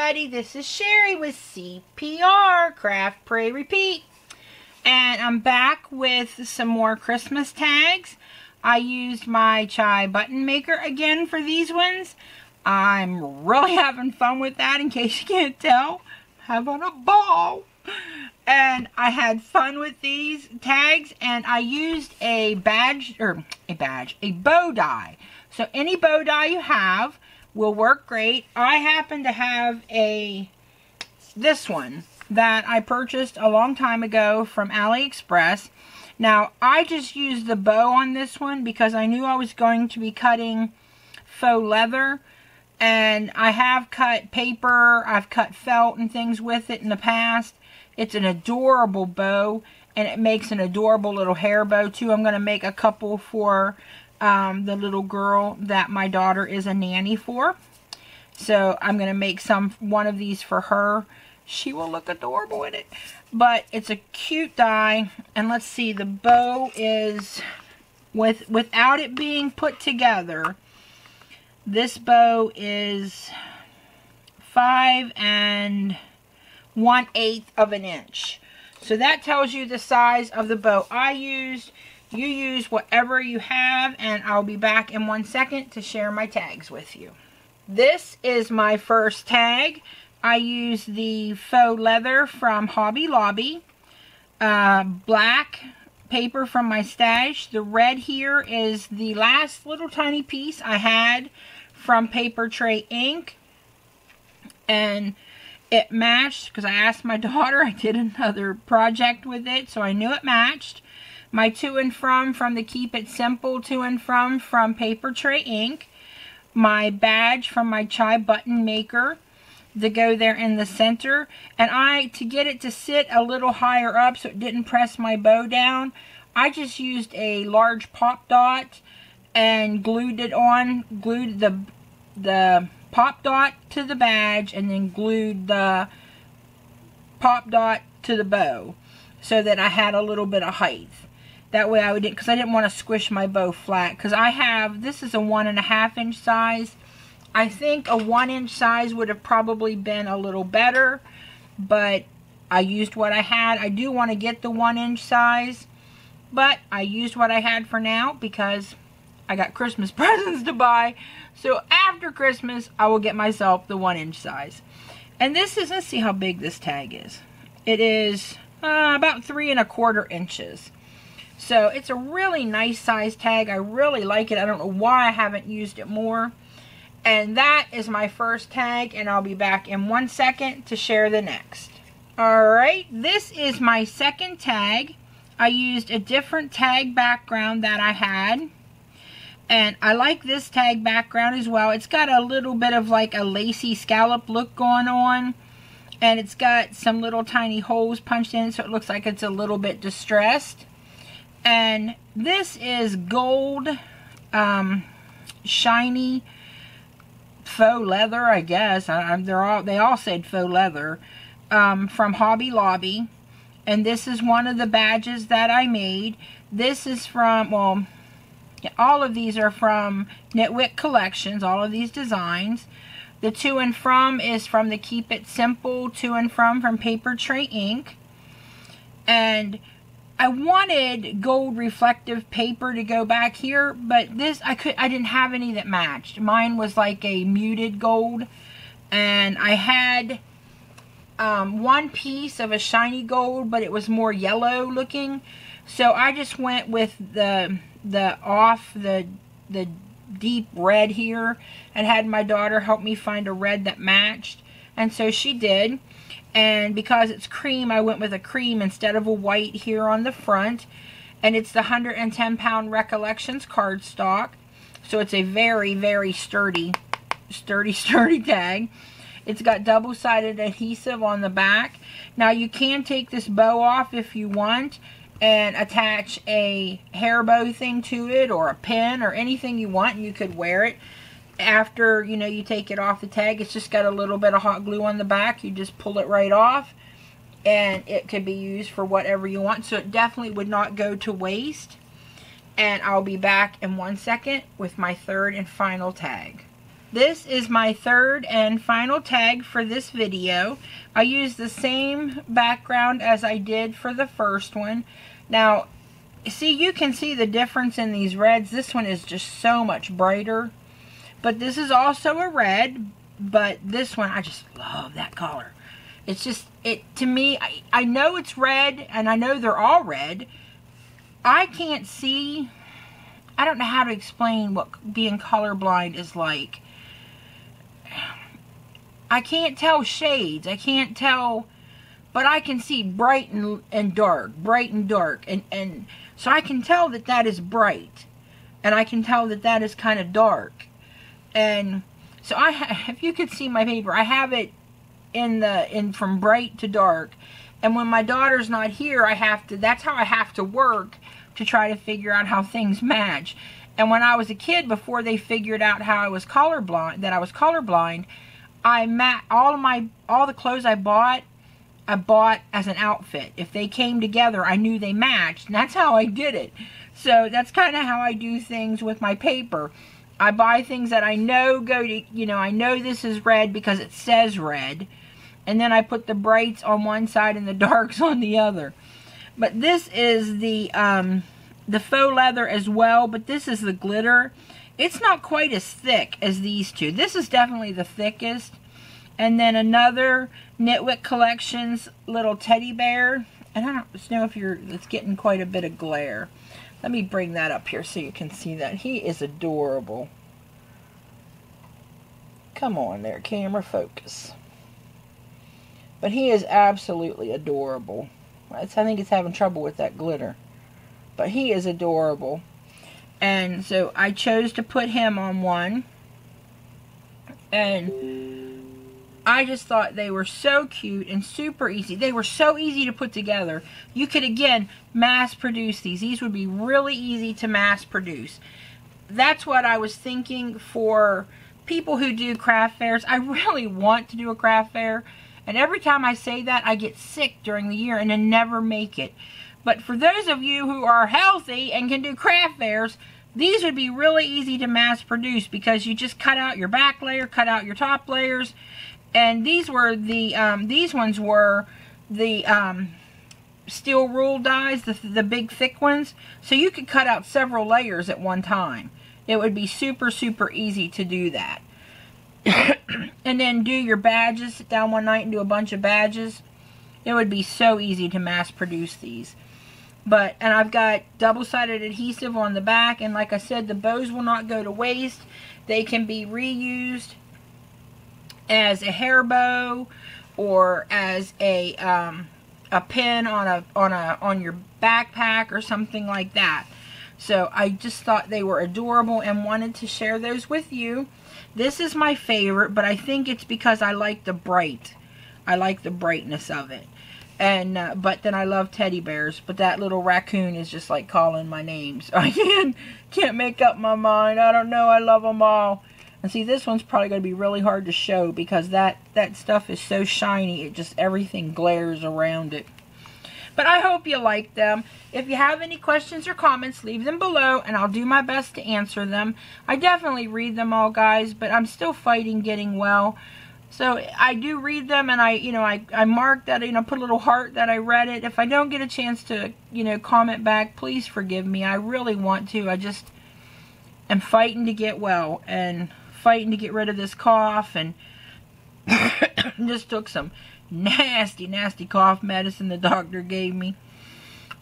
everybody, this is Sherry with CPR, Craft, Pray, Repeat. And I'm back with some more Christmas tags. I used my chai button maker again for these ones. I'm really having fun with that, in case you can't tell. Having a ball. And I had fun with these tags, and I used a bow die. So any bow die you have will work great. I happen to have this one that I purchased a long time ago from AliExpress. Now, I just used the bow on this one because I knew I was going to be cutting faux leather. And I have cut paper, I've cut felt and things with it in the past. It's an adorable bow, and it makes an adorable little hair bow too. I'm going to make a couple for the little girl that my daughter is a nanny for. So I'm going to make one of these for her. She will look adorable in it. But it's a cute die. And let's see, the bow is, without it being put together, this bow is 5 1/8 of an inch. So that tells you the size of the bow I used. You use whatever you have, and I'll be back in 1 second to share my tags with you. This is my first tag. I used the faux leather from Hobby Lobby, black paper from my stash. The red here is the last little tiny piece I had from Paper Tray Ink, and it matched because I asked my daughter. I did another project with it, so I knew it matched. My to and from the Keep It Simple to and from Paper Tray Ink. My badge from my chai button maker to go there in the center. And to get it to sit a little higher up so it didn't press my bow down, I just used a large pop dot and glued it on. Glued the pop dot to the badge and then glued the pop dot to the bow so that I had a little bit of height. That way because I didn't want to squish my bow flat, because this is a 1.5 inch size. I think a 1 inch size would have probably been a little better, but I used what I had. I do want to get the 1 inch size, but I used what I had for now because I got Christmas presents to buy. So after Christmas, I will get myself the 1 inch size. And this is, let's see how big this tag is. It is about 3 1/4 inches. So it's a really nice size tag. I really like it. I don't know why I haven't used it more. And that is my first tag, and I'll be back in 1 second to share the next. Alright, this is my second tag. I used a different tag background that I had. And I like this tag background as well. It's got a little bit of like a lacy scallop look going on. And it's got some little tiny holes punched in, so it looks like it's a little bit distressed. And this is gold, shiny faux leather, I guess. They all said faux leather, from Hobby Lobby. And this is one of the badges that I made. This is from, well, all of these are from Knitwick Collections, all of these designs. The to and from is from the Keep It Simple to and from Paper Tray Ink. And I wanted gold reflective paper to go back here, but this I didn't have any that matched. Mine was like a muted gold, and I had one piece of a shiny gold, but it was more yellow looking. So I just went with the deep red here, and had my daughter help me find a red that matched, and so she did. And because it's cream, I went with a cream instead of a white here on the front. And it's the 110 pound Recollections cardstock. So it's a very, very sturdy tag. It's got double-sided adhesive on the back. Now you can take this bow off if you want and attach a hair bow thing to it, or a pin, or anything you want. You could wear it after, you take it off the tag. It's just got a little bit of hot glue on the back. You just pull it right off, and it could be used for whatever you want. So it definitely would not go to waste. And I'll be back in 1 second with my third and final tag. This is my third and final tag for this video. I used the same background as I did for the first one. Now, see, you can see the difference in these reds. This one is just so much brighter. But this is also a red, but this one, I just love that color. It's just, to me, I know it's red, and I know they're all red. I can't see, I don't know how to explain what being colorblind is like. I can't tell shades, I can't tell, but I can see bright and dark, bright and dark, and so I can tell that that is bright, and I can tell that that is kind of dark. And so if you could see my paper, I have it in from bright to dark, and when my daughter's not here, that's how I have to work to try to figure out how things match. And when I was a kid, before they figured out how I was colorblind, all the clothes I bought as an outfit. If they came together, I knew they matched, and that's how I did it. So that's kind of how I do things with my paper. I buy things that I know I know this is red because it says red, and then I put the brights on one side and the darks on the other. But this is the faux leather as well, but this is the glitter. It's not quite as thick as these two. This is definitely the thickest. And then another Knitwick Collections little teddy bear. And I don't know if it's getting quite a bit of glare. Let me bring that up here so you can see that. He is adorable. Come on there, camera, focus. But he is absolutely adorable. I think it's having trouble with that glitter. But he is adorable. And so I chose to put him on one. And I just thought they were so cute and super easy. They were so easy to put together. You could, again, mass produce these. These would be really easy to mass produce. That's what I was thinking for people who do craft fairs. I really want to do a craft fair. And every time I say that, I get sick during the year and I never make it. But for those of you who are healthy and can do craft fairs, these would be really easy to mass produce because you just cut out your back layer, cut out your top layers. And these were these ones were the steel rule dies, the big thick ones. So you could cut out several layers at one time. It would be super, super easy to do that. And then do your badges, sit down one night and do a bunch of badges. It would be so easy to mass produce these. And I've got double-sided adhesive on the back, and like I said, the bows will not go to waste. They can be reused as a hair bow or as a pin on your backpack or something like that. So I just thought they were adorable and wanted to share those with you. This is my favorite, but I think it's because I like the bright. I like the brightness of it. And but then I love teddy bears, but that little raccoon is just like calling my name. So I can't make up my mind. I don't know. I love them all. And see, this one's probably going to be really hard to show because that stuff is so shiny. It just, everything glares around it. But I hope you like them. If you have any questions or comments, leave them below and I'll do my best to answer them. I definitely read them all, guys, but I'm still fighting getting well. So I do read them, and I mark that, put a little heart that I read it. If I don't get a chance to, comment back, please forgive me. I really want to. I just am fighting to get well and fighting to get rid of this cough, and just took some nasty, nasty cough medicine the doctor gave me.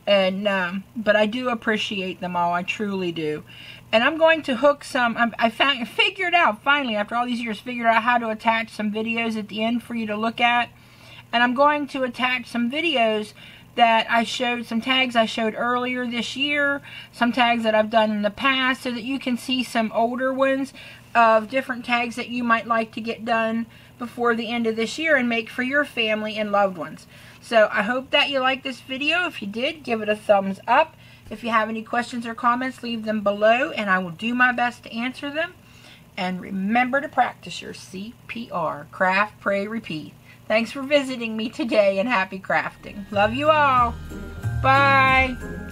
And but I do appreciate them all. I truly do. And I'm going to hook some, I figured out, finally, after all these years, figured out how to attach some videos at the end for you to look at. And I'm going to attach some videos that I showed, some tags I showed earlier this year, some tags that I've done in the past, so that you can see some older ones of different tags that you might like to get done before the end of this year and make for your family and loved ones. So I hope that you liked this video. If you did, give it a thumbs up. If you have any questions or comments, leave them below, and I will do my best to answer them. And remember to practice your CPR. Craft, pray, repeat. Thanks for visiting me today, and happy crafting. Love you all. Bye.